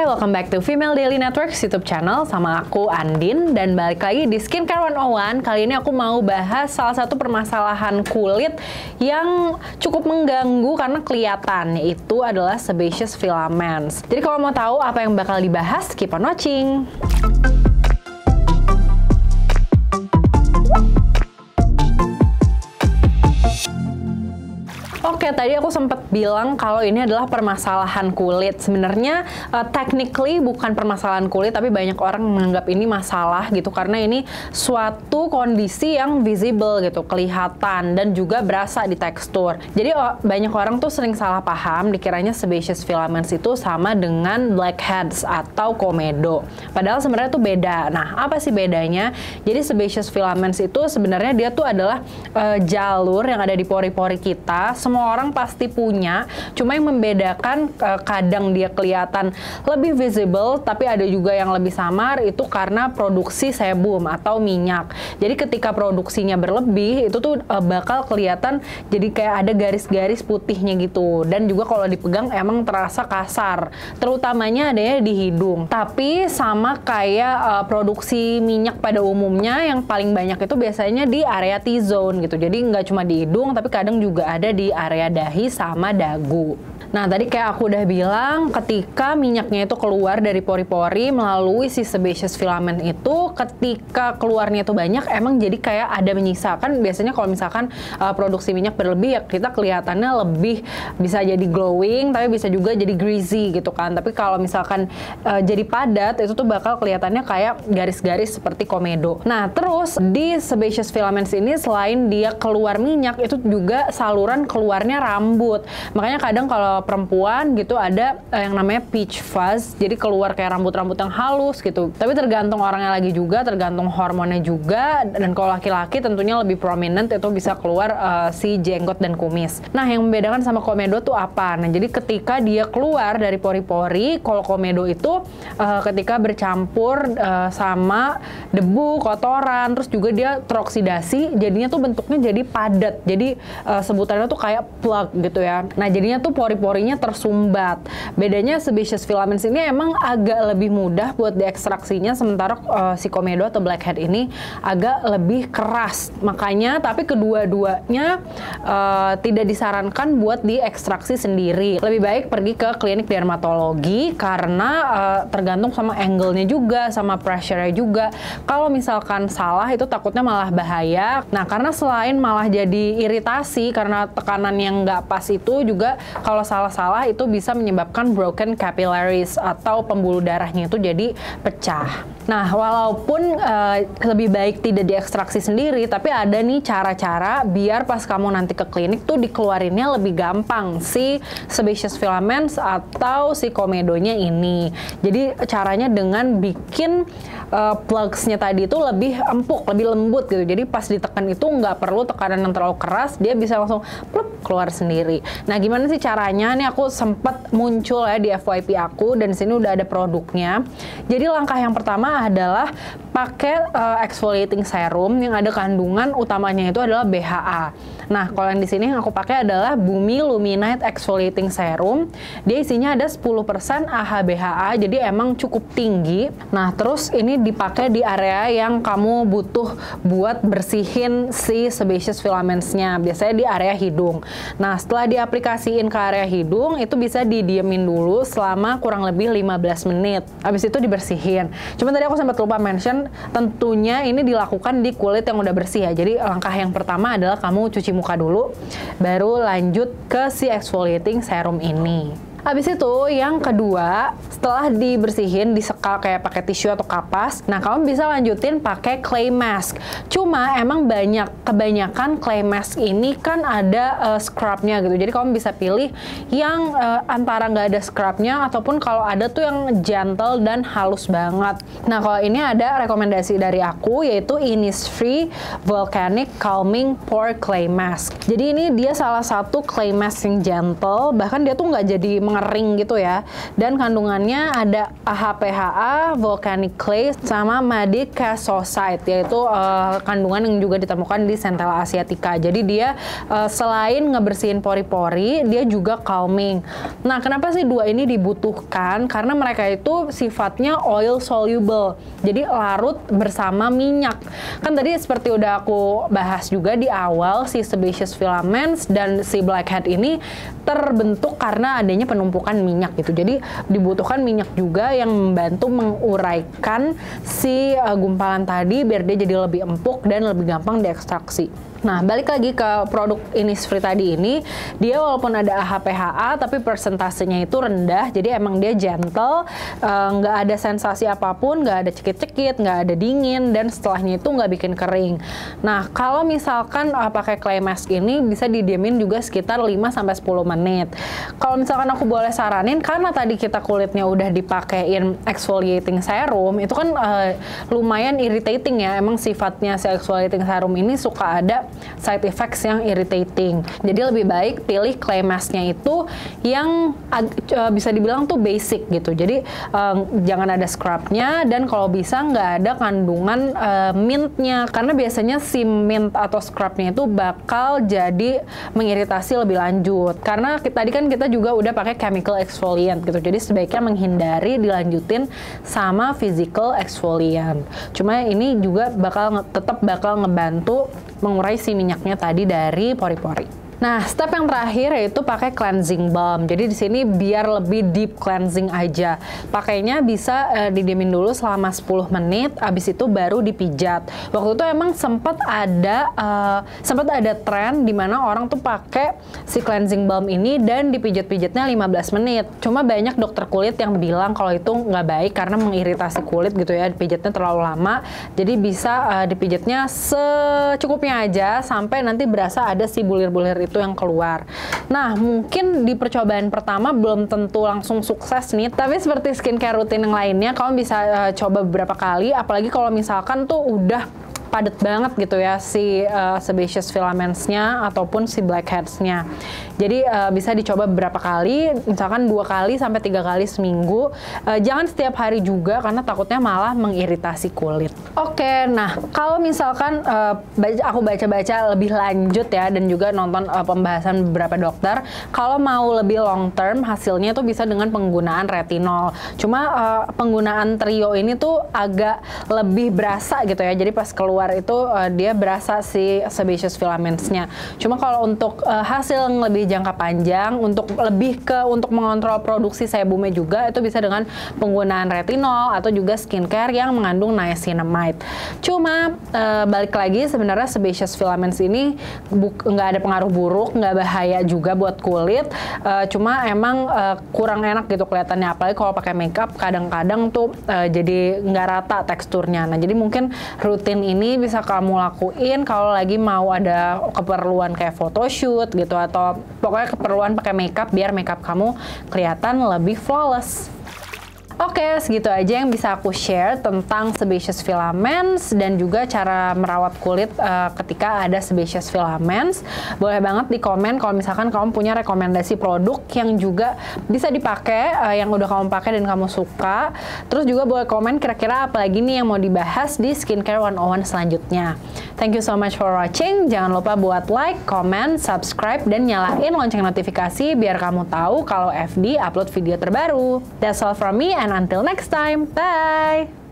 Hai, welcome back to Female Daily Networks YouTube channel sama aku Andin, dan balik lagi di Skincare 101. Kali ini aku mau bahas salah satu permasalahan kulit yang cukup mengganggu karena kelihatan, yaitu adalah sebaceous filaments. Jadi kalau mau tahu apa yang bakal dibahas, keep on watching. Oke, tadi aku sempat bilang kalau ini adalah permasalahan kulit. Sebenarnya technically bukan permasalahan kulit, tapi banyak orang menganggap ini masalah gitu karena ini suatu kondisi yang visible gitu, kelihatan dan juga berasa di tekstur. Jadi banyak orang tuh sering salah paham, dikiranya sebaceous filaments itu sama dengan blackheads atau komedo. Padahal sebenarnya tuh beda. Nah, apa sih bedanya? Jadi sebaceous filaments itu sebenarnya dia tuh adalah jalur yang ada di pori-pori kita. Semua orang pasti punya, cuma yang membedakan kadang dia kelihatan lebih visible, tapi ada juga yang lebih samar, itu karena produksi sebum atau minyak. Jadi ketika produksinya berlebih, itu tuh bakal kelihatan jadi kayak ada garis-garis putihnya gitu. Dan juga kalau dipegang emang terasa kasar, terutamanya adanya di hidung. Tapi sama kayak produksi minyak pada umumnya, yang paling banyak itu biasanya di area T-zone gitu. Jadi nggak cuma di hidung, tapi kadang juga ada di area dahi sama dagu. Nah, tadi kayak aku udah bilang, ketika minyaknya itu keluar dari pori-pori melalui si sebaceous filament itu, ketika keluarnya itu banyak, emang jadi kayak ada menyisakan. Biasanya kalau misalkan produksi minyak berlebih, ya kita kelihatannya lebih bisa jadi glowing, tapi bisa juga jadi greasy gitu kan. Tapi kalau misalkan jadi padat, itu tuh bakal kelihatannya kayak garis-garis seperti komedo. Nah, terus di sebaceous filaments ini, selain dia keluar minyak, itu juga saluran keluarnya rambut. Makanya kadang kalau perempuan gitu ada yang namanya peach fuzz, jadi keluar kayak rambut-rambut yang halus gitu. Tapi tergantung orangnya lagi juga, tergantung hormonnya juga, dan kalau laki-laki tentunya lebih prominent, itu bisa keluar si jenggot dan kumis. Nah, yang membedakan sama komedo tuh apa? Nah, jadi ketika dia keluar dari pori-pori, kalau komedo itu ketika bercampur sama debu, kotoran, terus juga dia teroksidasi, jadinya tuh bentuknya jadi padat. Jadi sebutannya tuh kayak plug gitu ya. Nah, jadinya tuh pori-porinya tersumbat. Bedanya sebaceous filaments ini emang agak lebih mudah buat diekstraksinya, sementara si komedo atau blackhead ini agak lebih keras. Makanya, tapi kedua-duanya tidak disarankan buat diekstraksi sendiri. Lebih baik pergi ke klinik dermatologi karena tergantung sama angle-nya juga, sama pressure-nya juga. Kalau misalkan salah, itu takutnya malah bahaya. Nah, karena selain malah jadi iritasi karena tekanan yang nggak pas, itu juga kalau salah-salah itu bisa menyebabkan broken capillaries atau pembuluh darahnya itu jadi pecah. Nah, walaupun lebih baik tidak diekstraksi sendiri, tapi ada nih cara-cara biar pas kamu nanti ke klinik tuh dikeluarinnya lebih gampang si sebaceous filaments atau si komedonya ini. Jadi caranya dengan bikin plugs-nya tadi itu lebih empuk, lebih lembut gitu. Jadi pas ditekan itu nggak perlu tekanan yang terlalu keras, dia bisa langsung plup, keluar sendiri. Nah, gimana sih caranya? Nih aku sempat muncul ya di FYP aku, dan di sini udah ada produknya. Jadi langkah yang pertama adalah pakai exfoliating serum yang ada kandungan utamanya itu adalah BHA. Nah, kalau yang di sini yang aku pakai adalah Bumi Luminite Exfoliating Serum. Dia isinya ada 10% AHA/BHA, jadi emang cukup tinggi. Nah, terus ini dipakai di area yang kamu butuh buat bersihin si sebaceous filaments-nya, biasanya di area hidung. Nah, setelah diaplikasiin ke area hidung, itu bisa didiemin dulu selama kurang lebih 15 menit. Habis itu dibersihin. Cuma tadi aku sempat lupa mention, tentunya ini dilakukan di kulit yang udah bersih ya. Jadi langkah yang pertama adalah kamu cuci muka dulu, baru lanjut ke si exfoliating serum ini. Habis itu yang kedua, setelah dibersihin, disekal kayak pakai tisu atau kapas, nah kamu bisa lanjutin pakai clay mask. Cuma emang kebanyakan clay mask ini kan ada scrubnya gitu, jadi kamu bisa pilih yang antara nggak ada scrubnya, ataupun kalau ada tuh yang gentle dan halus banget. Nah, kalau ini ada rekomendasi dari aku, yaitu Innisfree Volcanic Calming Pore Clay Mask. Jadi ini dia salah satu clay mask yang gentle, bahkan dia tuh nggak jadi pengering gitu ya. Dan kandungannya ada AHPHA, volcanic clay, sama madicasosite, yaitu kandungan yang juga ditemukan di Centella asiatica. Jadi dia selain ngebersihin pori-pori, dia juga calming. Nah, kenapa sih dua ini dibutuhkan? Karena mereka itu sifatnya oil soluble, jadi larut bersama minyak. Kan tadi seperti udah aku bahas juga di awal, si sebaceous filaments dan si blackhead ini terbentuk karena adanya penumpukan minyak gitu. Jadi dibutuhkan minyak juga yang membantu menguraikan si gumpalan tadi biar dia jadi lebih empuk dan lebih gampang diekstraksi. Nah, balik lagi ke produk Innisfree tadi ini, dia walaupun ada AHPHA tapi persentasenya itu rendah, jadi emang dia gentle, nggak ada sensasi apapun, nggak ada cekit-cekit, nggak ada dingin, dan setelahnya itu nggak bikin kering. Nah, kalau misalkan pakai clay mask ini bisa didiemin juga sekitar 5-10 menit. Kalau misalkan aku boleh saranin, karena tadi kita kulitnya udah dipakein exfoliating serum, itu kan lumayan irritating ya, emang sifatnya si exfoliating serum ini suka ada side effects yang irritating. Jadi lebih baik pilih clay masknya itu yang bisa dibilang tuh basic gitu. Jadi jangan ada scrubnya, dan kalau bisa nggak ada kandungan mintnya, karena biasanya si mint atau scrubnya itu bakal jadi mengiritasi lebih lanjut. Karena tadi kan kita juga udah pakai chemical exfoliant gitu. Jadi sebaiknya menghindari dilanjutin sama physical exfoliant. Cuma ini juga tetap bakal ngebantu mengurai si minyaknya tadi dari pori-pori. Nah, step yang terakhir yaitu pakai cleansing balm. Jadi di sini biar lebih deep cleansing aja. Pakainya bisa didiemin dulu selama 10 menit, abis itu baru dipijat. Waktu itu emang sempat ada tren di mana orang tuh pakai si cleansing balm ini dan dipijat-pijatnya 15 menit. Cuma banyak dokter kulit yang bilang kalau itu nggak baik karena mengiritasi kulit gitu ya, dipijatnya terlalu lama. Jadi bisa dipijatnya secukupnya aja sampai nanti berasa ada si bulir-bulir itu yang keluar. Nah, mungkin di percobaan pertama belum tentu langsung sukses nih, tapi seperti skincare rutin yang lainnya, kamu bisa coba beberapa kali, apalagi kalau misalkan tuh udah padat banget gitu ya si sebaceous filamentsnya ataupun si blackheads-nya. Jadi bisa dicoba beberapa kali, misalkan 2 kali sampai 3 kali seminggu. Jangan setiap hari juga karena takutnya malah mengiritasi kulit. Oke, nah kalau misalkan aku baca-baca lebih lanjut ya dan juga nonton pembahasan beberapa dokter, kalau mau lebih long term hasilnya tuh bisa dengan penggunaan retinol. Cuma penggunaan trio ini tuh agak lebih berasa gitu ya. Jadi pas keluar itu dia berasa si sebaceous filamentsnya. Cuma kalau untuk hasil yang lebih jangka panjang, untuk mengontrol produksi sebumnya juga, itu bisa dengan penggunaan retinol atau juga skincare yang mengandung niacinamide. Cuma balik lagi, sebenarnya sebaceous filaments ini nggak ada pengaruh buruk, nggak bahaya juga buat kulit. Cuma emang kurang enak gitu kelihatannya, apalagi kalau pakai makeup kadang-kadang tuh jadi nggak rata teksturnya. Nah, jadi mungkin rutin ini bisa kamu lakuin kalau lagi mau ada keperluan kayak photoshoot gitu, atau pokoknya keperluan pakai makeup biar makeup kamu kelihatan lebih flawless. Oke, segitu aja yang bisa aku share tentang sebaceous filaments dan juga cara merawat kulit ketika ada sebaceous filaments. Boleh banget di komen kalau misalkan kamu punya rekomendasi produk yang juga bisa dipakai, yang udah kamu pakai dan kamu suka. Terus juga boleh komen kira-kira apa lagi nih yang mau dibahas di Skincare 101 selanjutnya. Thank you so much for watching. Jangan lupa buat like, comment, subscribe, dan nyalain lonceng notifikasi biar kamu tahu kalau FD upload video terbaru. That's all from me, and until next time, bye!